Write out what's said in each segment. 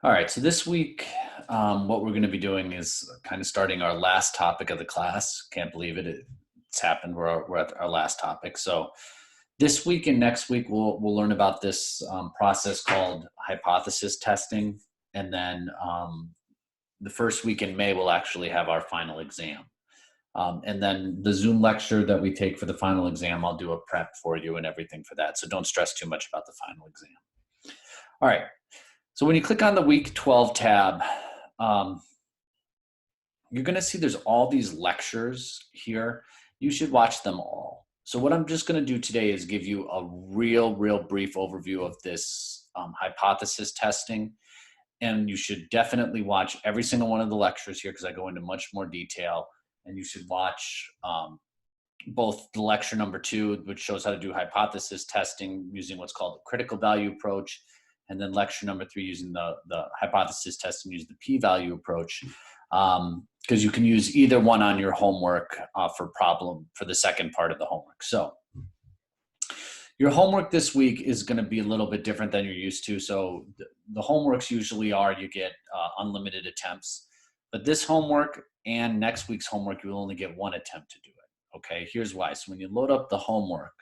All right, so this week, what we're going to be doing is kind of starting our last topic of the class. Can't believe it. It's happened. We're at our last topic. So this week and next week, we'll learn about this process called hypothesis testing. And then the first week in May, we'll actually have our final exam. And then the Zoom lecture that we take for the final exam, I'll do a prep for you and everything for that. So don't stress too much about the final exam. All right. So when you click on the week 12 tab, you're going to see there's all these lectures here. You should watch them all. So what I'm just going to do today is give you a real brief overview of this hypothesis testing. And you should definitely watch every single one of the lectures here because I go into much more detail. And you should watch both the lecture number 2, which shows how to do hypothesis testing using what's called the critical value approach. And then lecture number 3 using the hypothesis testing using the p-value approach. Because you can use either one on your homework for the second part of the homework. So your homework this week is going to be a little bit different than you're used to. So the homeworks usually are you get unlimited attempts. But this homework and next week's homework, you will only get 1 attempt to do it. Okay, here's why. So when you load up the homework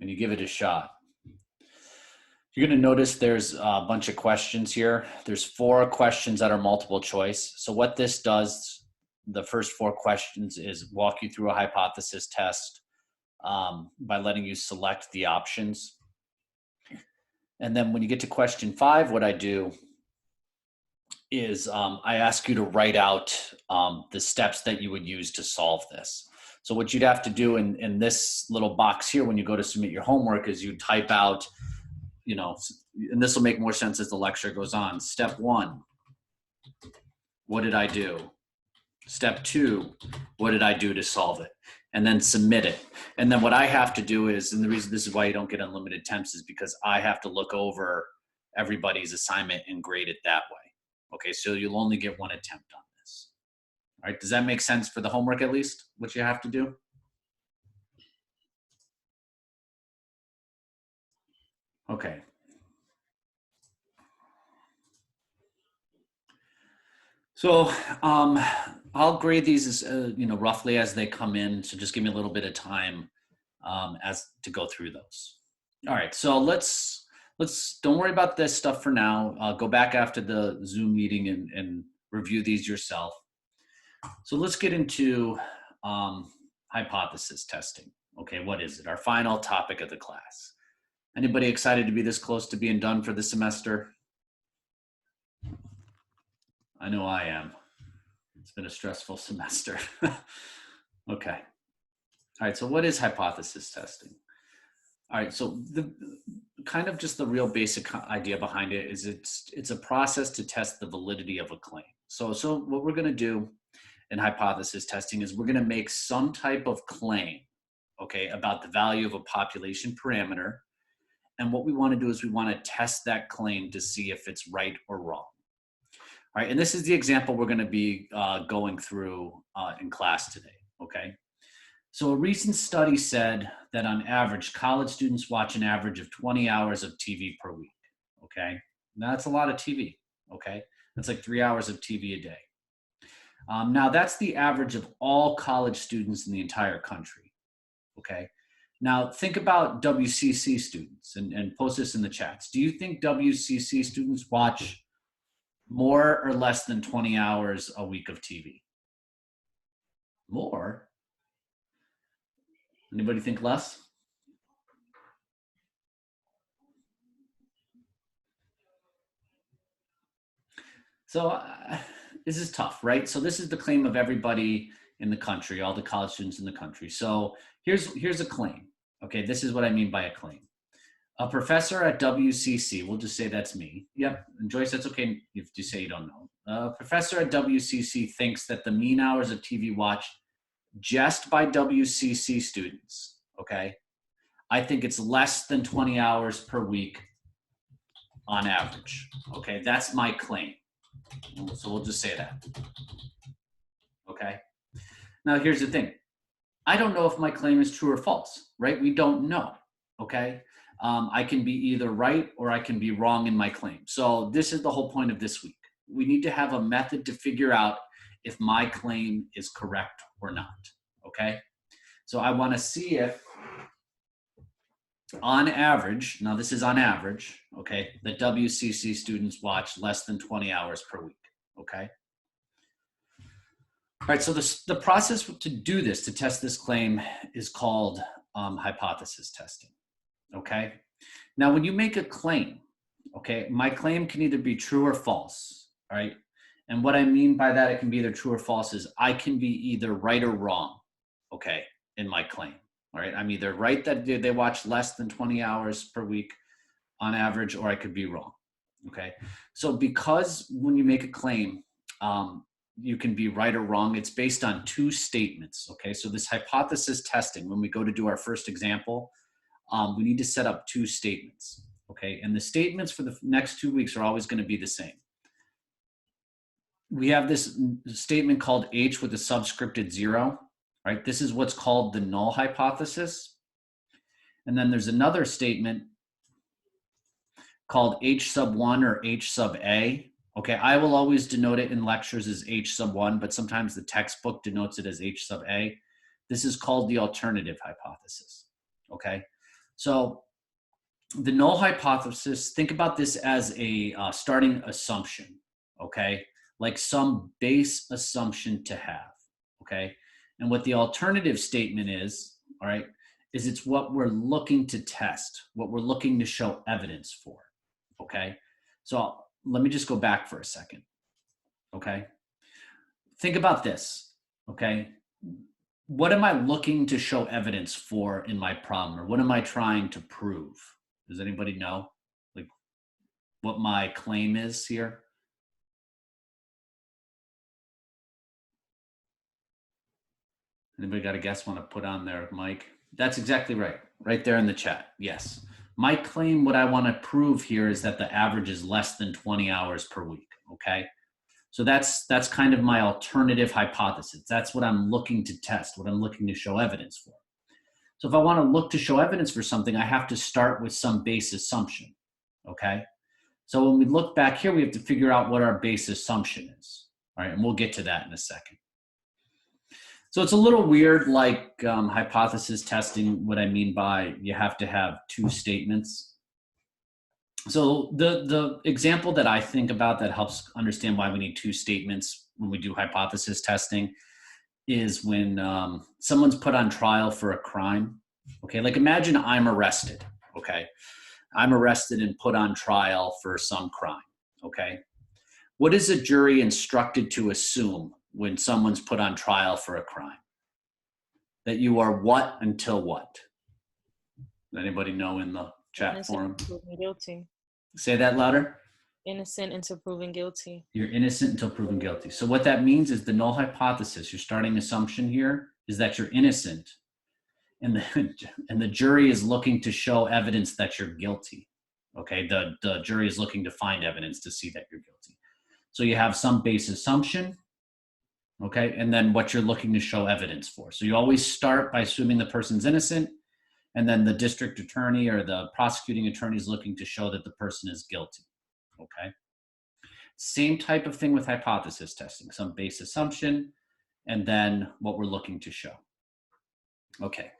and you give it a shot, you're going to notice there's a bunch of questions here. There's 4 questions that are multiple choice. So what this does, the first 4 questions is walk you through a hypothesis test by letting you select the options. And then when you get to question 5, what I do is I ask you to write out the steps that you would use to solve this. So what you'd have to do in this little box here when you go to submit your homework is you type out, and this will make more sense as the lecture goes on. Step 1, what did I do? Step 2, what did I do to solve it? And then submit it. And then what I have to do is, and the reason this is why you don't get unlimited attempts is because I have to look over everybody's assignment and grade it that way. Okay, so you'll only get 1 attempt on this. All right, does that make sense for the homework at least, what you have to do? Okay. So I'll grade these as, roughly as they come in. So just give me a little bit of time as to go through those. All right, so let's don't worry about this stuff for now. Go back after the Zoom meeting and review these yourself. So let's get into hypothesis testing. Okay, what is it? Our final topic of the class. Anybody excited to be this close to being done for the semester? I know I am. It's been a stressful semester. Okay. All right, so what is hypothesis testing? All right, so the kind of just the real basic idea behind it is it's a process to test the validity of a claim. So what we're going to do in hypothesis testing is we're going to make some type of claim, okay, about the value of a population parameter. And what we want to do is we want to test that claim to see if it's right or wrong. All right, and this is the example we're going to be going through in class today, okay? So a recent study said that on average, college students watch an average of 20 hours of TV per week, okay? Now that's a lot of TV, okay? That's like 3 hours of TV a day. Now that's the average of all college students in the entire country, okay? Now think about WCC students and post this in the chats. Do you think WCC students watch more or less than 20 hours a week of TV? More? Anybody think less? So this is tough, right? So this is the claim of everybody in the country, all the college students in the country. So here's a claim. Okay, this is what I mean by a claim. A professor at WCC, we'll just say that's me. Yep, and Joyce, that's okay if you say you don't know. A professor at WCC thinks that the mean hours of TV watched just by WCC students, okay, I think it's less than 20 hours per week on average. Okay, that's my claim. So we'll just say that. Okay. Now here's the thing. I don't know if my claim is true or false, right? We don't know. Okay. I can be either right or I can be wrong in my claim. So this is the whole point of this week. We need to have a method to figure out if my claim is correct or not, okay? So I want to see if on average, now this is on average, okay, the WCC students watch less than 20 hours per week, okay? All right, so the process to do this, to test this claim, is called hypothesis testing, okay? Now, when you make a claim, okay, my claim can either be true or false, all right? And what I mean by that, it can be either true or false, is I can be either right or wrong, okay, in my claim, all right? I'm either right that they watch less than 20 hours per week on average, or I could be wrong, okay? So because when you make a claim, you can be right or wrong, it's based on two statements, okay? So this hypothesis testing, when we go to do our first example, we need to set up two statements, okay? And the statements for the next 2 weeks are always going to be the same. We have this statement called H with a subscripted 0, right? This is what's called the null hypothesis. And then there's another statement called H sub 1 or H sub A. Okay, I will always denote it in lectures as H sub 1, but sometimes the textbook denotes it as H sub A. This is called the alternative hypothesis, okay? So the null hypothesis, think about this as a starting assumption, okay? Like some base assumption to have, okay? And what the alternative statement is, all right, is it's what we're looking to test, what we're looking to show evidence for, okay? So let me just go back for a second, okay? Think about this, okay? What am I looking to show evidence for in my problem, or what am I trying to prove? Does anybody know, like, what my claim is here? Anybody got a guess? Want to put on their mic? That's exactly right. Right there in the chat. Yes. My claim, what I want to prove here is that the average is less than 20 hours per week. Okay. So that's kind of my alternative hypothesis. That's what I'm looking to test, what I'm looking to show evidence for. So if I want to look to show evidence for something, I have to start with some base assumption. Okay. So when we look back here, we have to figure out what our base assumption is. All right. And we'll get to that in a second. So it's a little weird, like hypothesis testing. What I mean by you have to have two statements. So the example that I think about that helps understand why we need two statements when we do hypothesis testing is when someone's put on trial for a crime. Okay, like imagine I'm arrested. Okay, I'm arrested and put on trial for some crime. Okay, what is a jury instructed to assume when someone's put on trial for a crime? That you are what until what? Anybody know in the chat Innocent forum? until proven guilty. Say that louder. Innocent until proven guilty. You're innocent until proven guilty. So what that means is the null hypothesis, your starting assumption here is that you're innocent, and the jury is looking to show evidence that you're guilty. Okay, the jury is looking to find evidence to see that you're guilty. So you have some base assumption, okay, and then what you're looking to show evidence for. So you always start by assuming the person's innocent, and then the district attorney or the prosecuting attorney is looking to show that the person is guilty, okay? Same type of thing with hypothesis testing, some base assumption, and then what we're looking to show. Okay,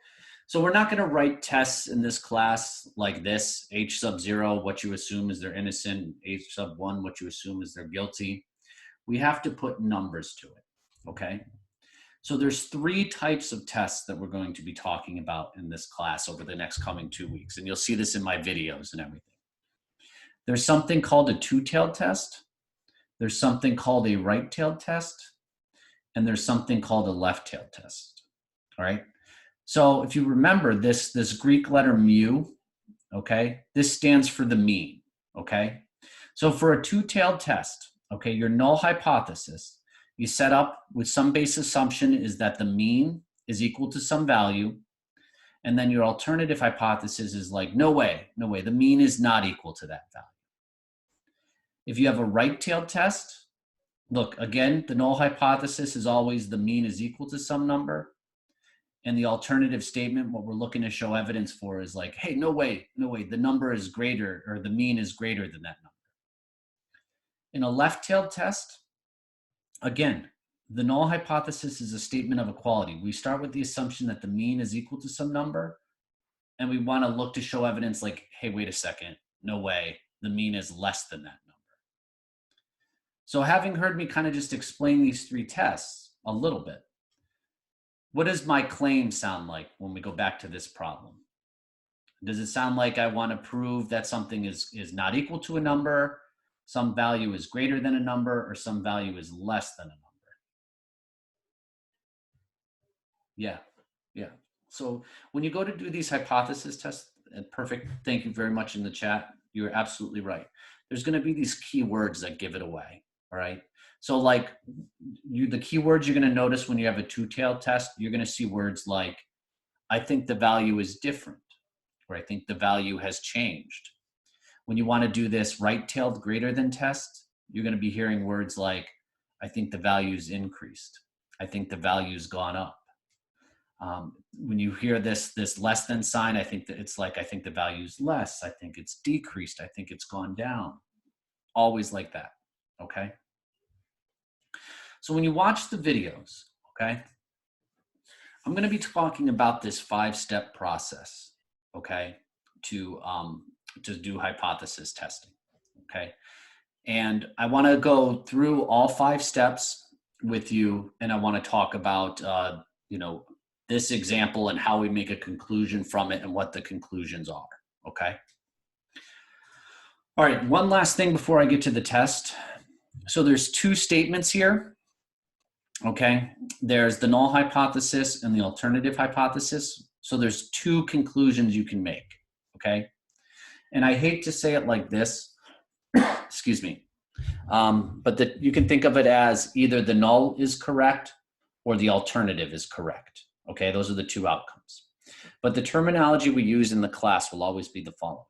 so we're not gonna write tests in this class like this, H sub 0, what you assume is they're innocent, H sub 1, what you assume is they're guilty. We have to put numbers to it, okay? So there's three types of tests that we're going to be talking about in this class over the next coming 2 weeks, and you'll see this in my videos and everything. There's something called a two-tailed test, there's something called a right-tailed test, and there's something called a left-tailed test, all right? So if you remember this Greek letter mu, okay, this stands for the mean, okay? So for a two-tailed test, okay, your null hypothesis, you set up with some base assumption is that the mean is equal to some value, and then your alternative hypothesis is like, no way, the mean is not equal to that value. If you have a right-tailed test, look, again, the null hypothesis is always the mean is equal to some number, And the alternative statement, what we're looking to show evidence for is like, hey, no way, the number is greater, or the mean is greater than that number. In a left-tailed test, again, the null hypothesis is a statement of equality. We start with the assumption that the mean is equal to some number, and we want to look to show evidence like, hey, wait a second, no way, the mean is less than that number. So having heard me kind of just explain these three tests a little bit, what does my claim sound like when we go back to this problem? Does it sound like I want to prove that something is not equal to a number, some value is greater than a number, or some value is less than a number? Yeah. So when you go to do these hypothesis tests, perfect, thank you very much in the chat. You're absolutely right. There's going to be these keywords that give it away, all right? So like the keywords you're going to notice when you have a two-tailed test, you're going to see words like, I think the value is different, or I think the value has changed. When you want to do this right-tailed greater than test, you're going to be hearing words like, I think the value's increased. I think the value's gone up. When you hear this less than sign, I think that it's like, I think the value's less. I think it's decreased. I think it's gone down. Always like that, okay? So when you watch the videos, okay, I'm going to be talking about this 5-step process, okay, to do hypothesis testing, okay? And I want to go through all 5 steps with you, and I want to talk about, this example and how we make a conclusion from it and what the conclusions are, okay? All right, one last thing before I get to the test. So there's 2 statements here, okay? There's the null hypothesis and the alternative hypothesis. So there's 2 conclusions you can make, okay? And I hate to say it like this, excuse me, but you can think of it as either the null is correct or the alternative is correct. Okay, those are the 2 outcomes. But the terminology we use in the class will always be the following.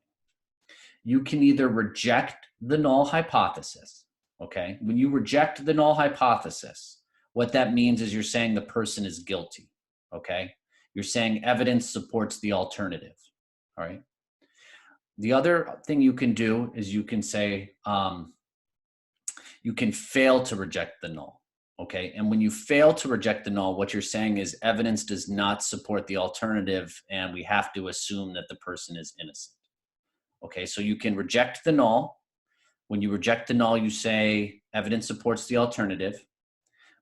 You can either reject the null hypothesis, okay? When you reject the null hypothesis, what that means is you're saying the person is guilty, okay? You're saying evidence supports the alternative, all right? The other thing you can do is you can say, you can fail to reject the null. Okay, and when you fail to reject the null, what you're saying is evidence does not support the alternative, and we have to assume that the person is innocent. Okay, so you can reject the null. When you reject the null, you say evidence supports the alternative.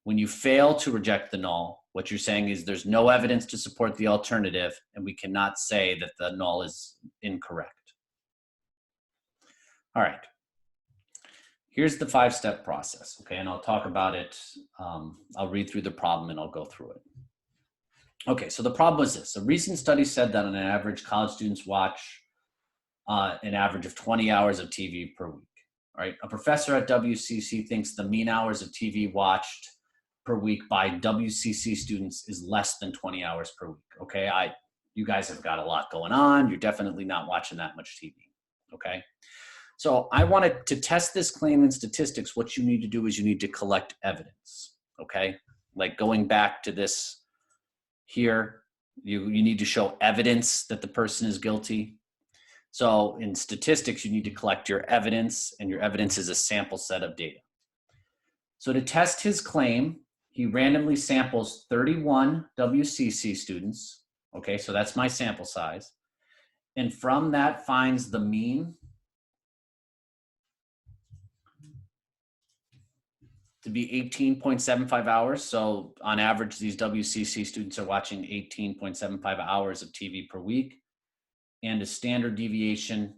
When you fail to reject the null, what you're saying is there's no evidence to support the alternative, and we cannot say that the null is incorrect. All right. Here's the 5-step process, okay? And I'll talk about it. I'll read through the problem and I'll go through it. Okay, so the problem was this. A recent study said that on an average, college students watch an average of 20 hours of TV per week, all right? A professor at WCC thinks the mean hours of TV watched per week by WCC students is less than 20 hours per week, okay? You guys have got a lot going on. You're definitely not watching that much TV, okay? So I wanted to test this claim in statistics. What you need to do is you need to collect evidence, okay? Like going back to this here, you need to show evidence that the person is guilty. So in statistics, you need to collect your evidence, and your evidence is a sample set of data. So to test his claim, he randomly samples 31 WCC students, okay? So that's my sample size. And from that finds the mean to be 18.75 hours. So on average, these WCC students are watching 18.75 hours of TV per week, and a standard deviation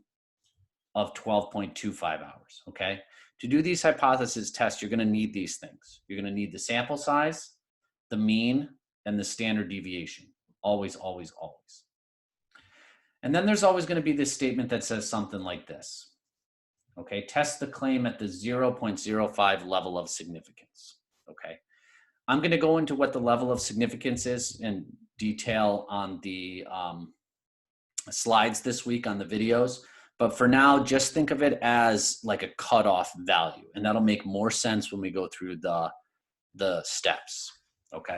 of 12.25 hours, okay? To do these hypothesis tests, you're gonna need these things. You're gonna need the sample size, the mean, and the standard deviation. Always, always, always. And then there's always gonna be this statement that says something like this. Okay, test the claim at the 0.05 level of significance, okay? I'm gonna go into what the level of significance is in detail on the slides this week on the videos, but for now, just think of it as like a cutoff value, and that'll make more sense when we go through the steps, okay?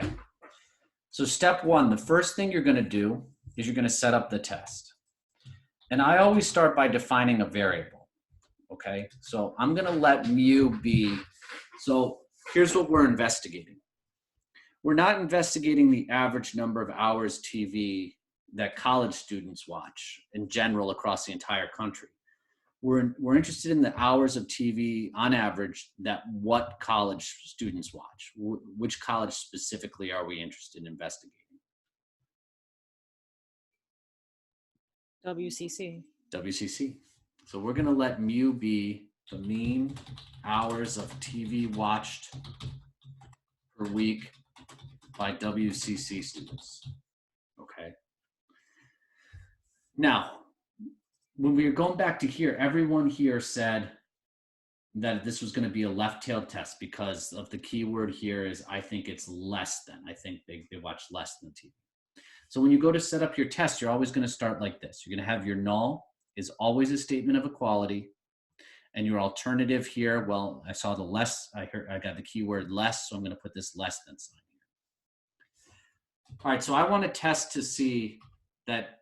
So step one, the first thing you're going to do is you're going to set up the test. And I always start by defining a variable, okay? So I'm going to let mu be, so here's what we're investigating. We're not investigating the average number of hours TV that college students watch in general across the entire country. We're interested in the hours of TV on average that what college students watch. Which college specifically are we interested in investigating? WCC. WCC. So we're going to let mu be the mean hours of TV watched per week by WCC students. Okay. Now, when we were going back to here, everyone here said that this was going to be a left-tailed test because of the keyword here is I think it's less than. I think they watch less than TV. So when you go to set up your test, you're always going to start like this. You're going to have your null is always a statement of equality. And your alternative here, well, I saw the less, I got the keyword less, so I'm going to put this less than sign here. All right, so I want to test to see that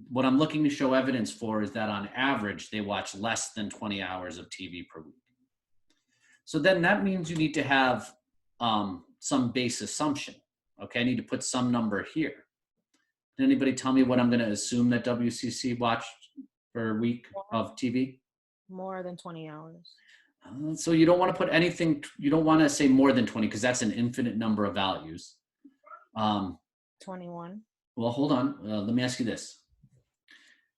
what I'm looking to show evidence for is that on average, they watch less than 20 hours of TV per week. So then that means you need to have some base assumption. Okay, I need to put some number here. Can anybody tell me what I'm going to assume that WCC watched per week of TV? More than 20 hours. So you don't want to put anything, you don't want to say more than 20 because that's an infinite number of values. 21. Well, hold on. Let me ask you this.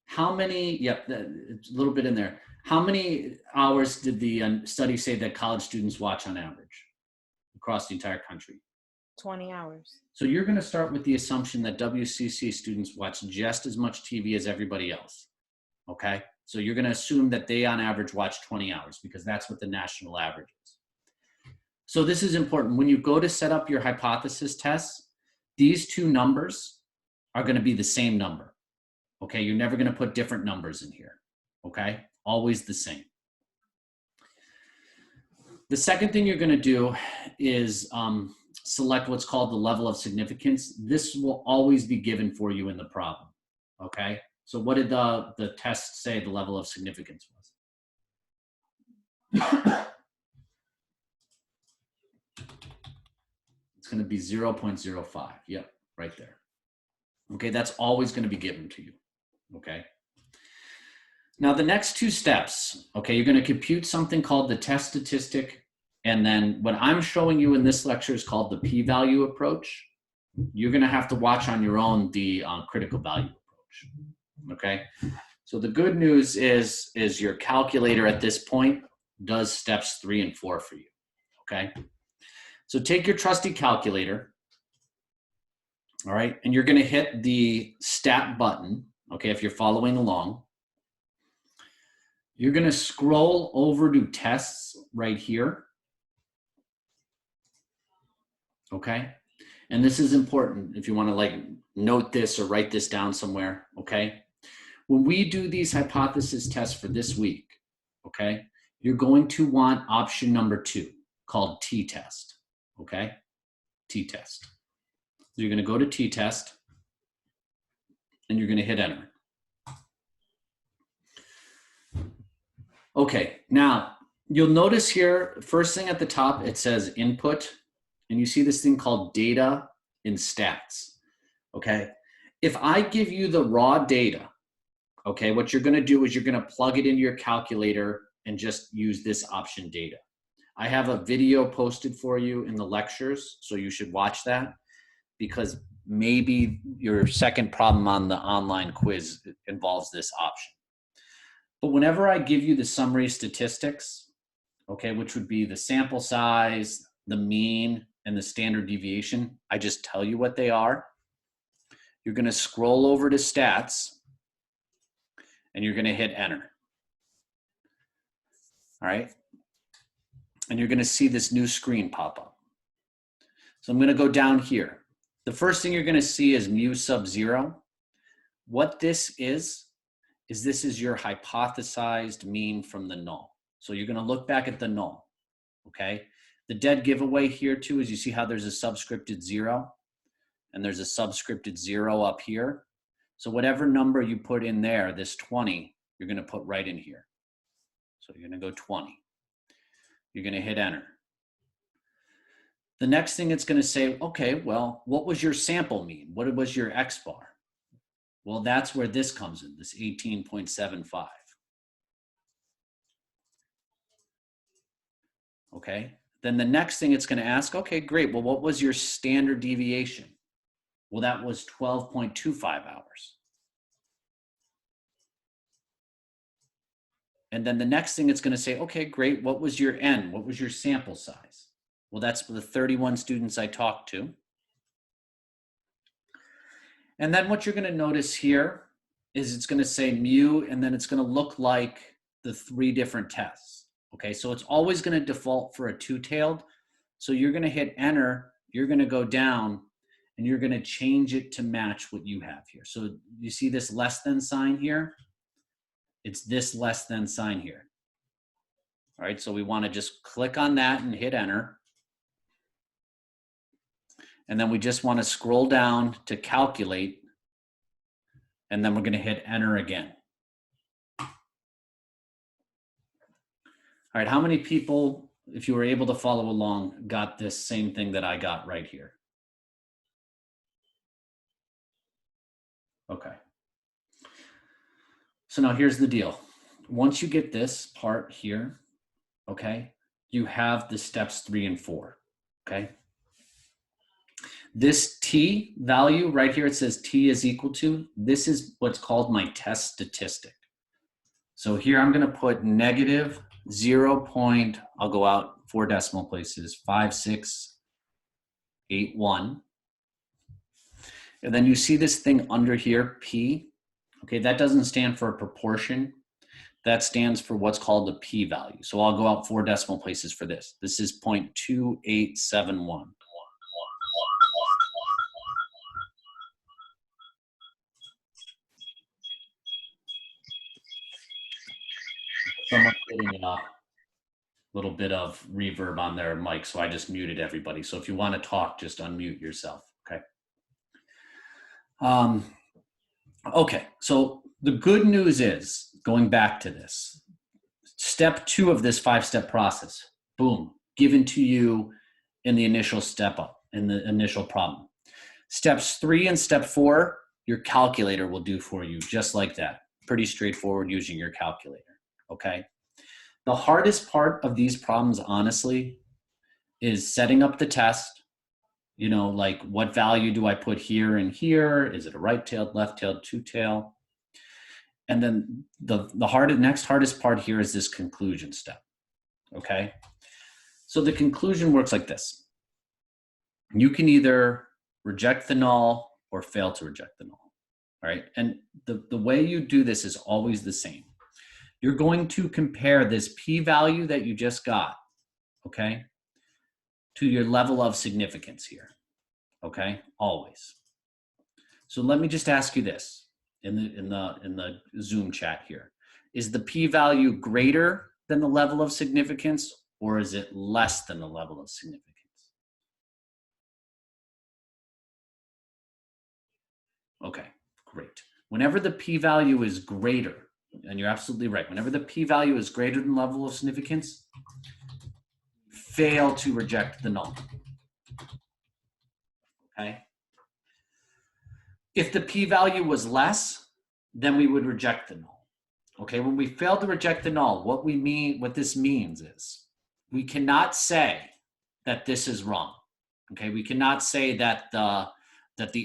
How many, yep, it's a little bit in there. How many hours did the study say that college students watch on average across the entire country? 20 hours. So you're going to start with the assumption that WCC students watch just as much TV as everybody else. Okay? So you're going to assume that they on average watch 20 hours because that's what the national average is. So this is important. When you go to set up your hypothesis tests, these two numbers are going to be the same number. Okay? You're never going to put different numbers in here. Okay? Always the same. The second thing you're going to do is select what's called the level of significance. This will always be given for you in the problem. Okay? So what did the test say the level of significance was? It's going to be 0.05. Yep, right there. Okay, that's always going to be given to you. Okay. Now the next two steps, okay, you're going to compute something called the test statistic. And then what I'm showing you in this lecture is called the p-value approach. You're going to have to watch on your own the critical value approach. Okay, so the good news is your calculator at this point does steps 3 and 4 for you. Okay, so take your trusty calculator. All right, and you're going to hit the stat button. Okay, if you're following along, you're going to scroll over to tests right here. Okay, and this is important if you want to like note this or write this down somewhere. Okay. When we do these hypothesis tests for this week, okay, you're going to want option number 2 called t-test, okay? T-test. So you're going to go to t-test and you're going to hit enter. Okay, now you'll notice here, first thing at the top, it says input, and you see this thing called data in stats, okay? If I give you the raw data, okay, what you're going to do is you're going to plug it into your calculator and just use this option data. I have a video posted for you in the lectures, so you should watch that because maybe your second problem on the online quiz involves this option. But whenever I give you the summary statistics, okay, which would be the sample size, the mean, and the standard deviation, I just tell you what they are. You're going to scroll over to stats, and you're going to hit enter. All right. And you're going to see this new screen pop up. So I'm going to go down here. The first thing you're going to see is mu sub 0. What this is this is your hypothesized mean from the null. So you're going to look back at the null. Okay. The dead giveaway here too is you see how there's a subscripted 0. and there's a subscripted 0 up here. So whatever number you put in there, this 20, you're going to put right in here. So you're going to go 20. You're going to hit enter. The next thing it's going to say, okay, well, what was your sample mean? What was your X bar? Well, that's where this comes in, this 18.75. Okay. Then the next thing it's going to ask, okay, great. Well, what was your standard deviation? Well, that was 12.25 hours. And then the next thing it's going to say, okay, great. What was your N? What was your sample size? Well, that's the 31 students I talked to. And then what you're going to notice here is it's going to say mu, and then it's going to look like the 3 different tests. Okay, so it's always going to default for a 2-tailed. So you're going to hit enter, you're going to go down, and you're going to change it to match what you have here. So you see this less than sign here? It's this less than sign here. All right, so we want to just click on that and hit enter. And then we just want to scroll down to calculate, and then we're going to hit enter again. All right, how many people, if you were able to follow along, got this same thing that I got right here? Okay. So now here's the deal. Once you get this part here, okay, you have the steps 3 and 4, okay? This T value right here, it says T is equal to, this is what's called my test statistic. So here I'm going to put negative 0. I'll go out 4 decimal places, 5681. And then you see this thing under here, P. Okay, that doesn't stand for a proportion. That stands for what's called the P value. So I'll go out 4 decimal places for this. This is 0.2871. Someone's getting a little bit of reverb on their mic, so I just muted everybody. So if you want to talk, just unmute yourself, okay? Okay, so the good news is, going back to this, step 2 of this 5-step process, boom, given to you in the initial step up, in the initial problem. Steps 3 and step 4, your calculator will do for you just like that. Pretty straightforward using your calculator, okay? The hardest part of these problems, honestly, is setting up the test. You know, like what value do I put here and here? Is it a right-tailed, left-tailed, 2-tail? And then the next hardest part here is this conclusion step, okay? So the conclusion works like this. You can either reject the null or fail to reject the null, all right? And the way you do this is always the same. You're going to compare this p-value that you just got, okay, to your level of significance here, okay, always. So let me just ask you this in the Zoom chat here. Is the p-value greater than the level of significance, or is it less than the level of significance? Okay, great. Whenever the p-value is greater, and you're absolutely right, whenever the p-value is greater than level of significance, fail to reject the null, okay? If the p-value was less, then we would reject the null, okay? When we fail to reject the null, what this means is we cannot say that this is wrong, okay? We cannot say that the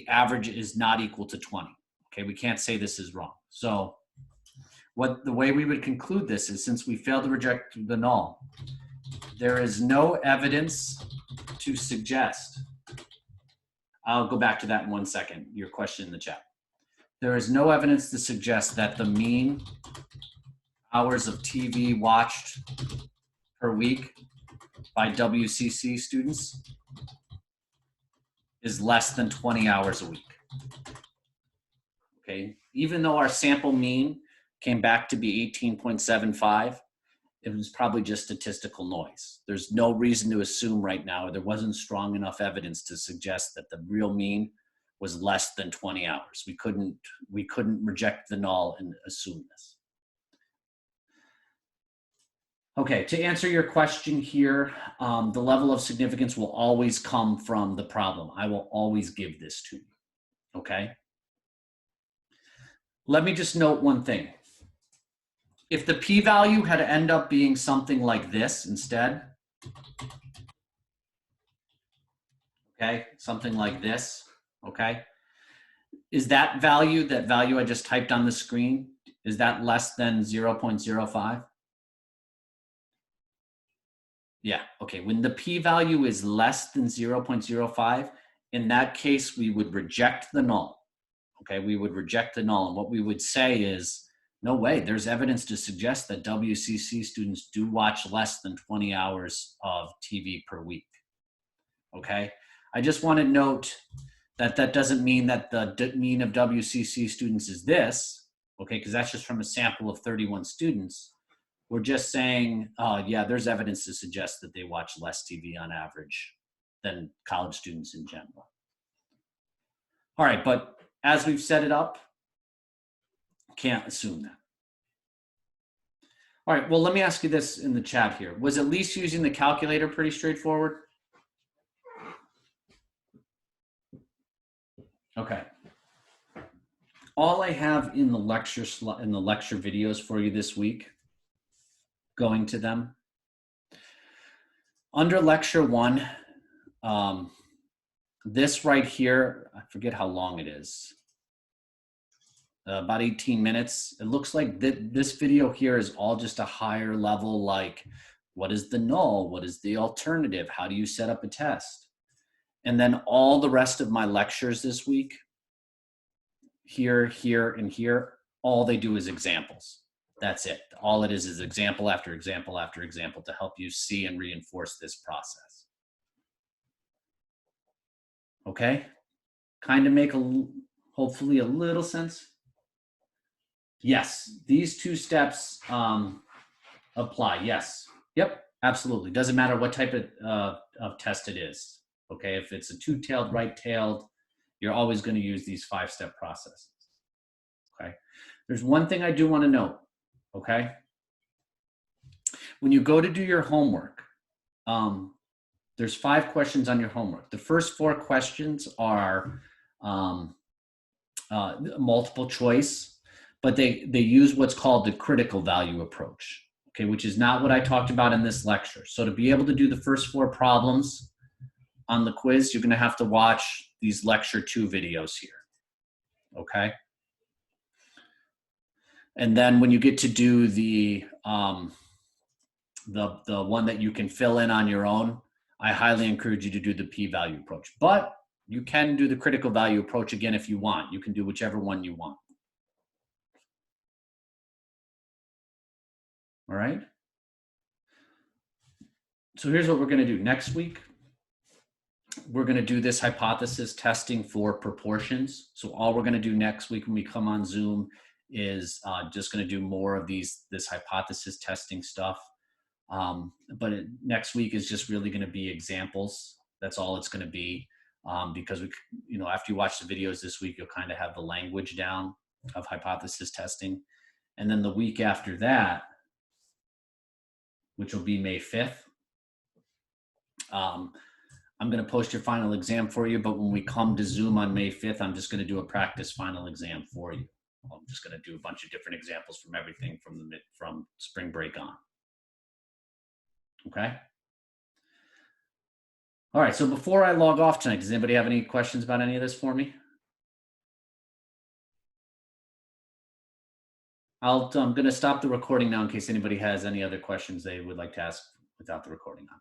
average is not equal to 20, okay? We can't say this is wrong. So the way we would conclude this is, since we failed to reject the null, there is no evidence to suggest. I'll go back to that in 1 second, your question in the chat. There is no evidence to suggest that the mean hours of TV watched per week by WCC students is less than 20 hours a week. Okay, even though our sample mean came back to be 18.75, it was probably just statistical noise. There's no reason to assume right now, there wasn't strong enough evidence to suggest that the real mean was less than 20 hours. We couldn't reject the null and assume this. Okay, to answer your question here, the level of significance will always come from the problem. I will always give this to you, okay? Let me just note one thing. If the p-value had to end up being something like this instead, okay, something like this, okay? Is that value I just typed on the screen, is that less than 0.05? Yeah, okay, when the p-value is less than 0.05, in that case, we would reject the null, okay? We would reject the null, and what we would say is, no way, there's evidence to suggest that WCC students do watch less than 20 hours of TV per week, okay? I just want to note that that doesn't mean that the mean of WCC students is this, okay, because that's just from a sample of 31 students. We're just saying, yeah, there's evidence to suggest that they watch less TV on average than college students in general. All right, but as we've set it up, can't assume that. All right, well, let me ask you this in the chat here. Was at least using the calculator pretty straightforward? Okay. All I have in the lecture videos for you this week, going to them. Under lecture 1, this right here, I forget how long it is. About 18 minutes. It looks like this video here is all just a higher level, like what is the null? What is the alternative? How do you set up a test? And then all the rest of my lectures this week, here, here, and here, all they do is examples. That's it. All it is example after example after example to help you see and reinforce this process. Okay? Kind of make hopefully a little sense. Yes, these 2 steps apply. Yes. Yep, absolutely. Doesn't matter what type of test it is. Okay, if it's a 2-tailed, right-tailed, you're always going to use these 5-step processes. Okay, there's one thing I do want to note. Okay, when you go to do your homework, there's 5 questions on your homework. The first 4 questions are multiple choice, but they use what's called the critical value approach, okay, which is not what I talked about in this lecture. So to be able to do the first 4 problems on the quiz, you're going to have to watch these lecture 2 videos here, okay? And then when you get to do the one that you can fill in on your own, I highly encourage you to do the p-value approach. But you can do the critical value approach again if you want. You can do whichever one you want. All right? So here's what we're going to do. Next week, we're going to do this hypothesis testing for proportions. So all we're going to do next week when we come on Zoom is just going to do more of this hypothesis testing stuff. But next week is just really going to be examples. That's all it's going to be, because after you watch the videos this week, you'll kind of have the language down of hypothesis testing. And then the week after that, which will be May 5th, I'm going to post your final exam for you, but when we come to Zoom on May 5th, I'm just going to do a practice final exam for you. I'm just going to do a bunch of different examples from everything from spring break on. Okay? All right, so before I log off tonight, does anybody have any questions about any of this for me? I'm going to stop the recording now in case anybody has any other questions they would like to ask without the recording on.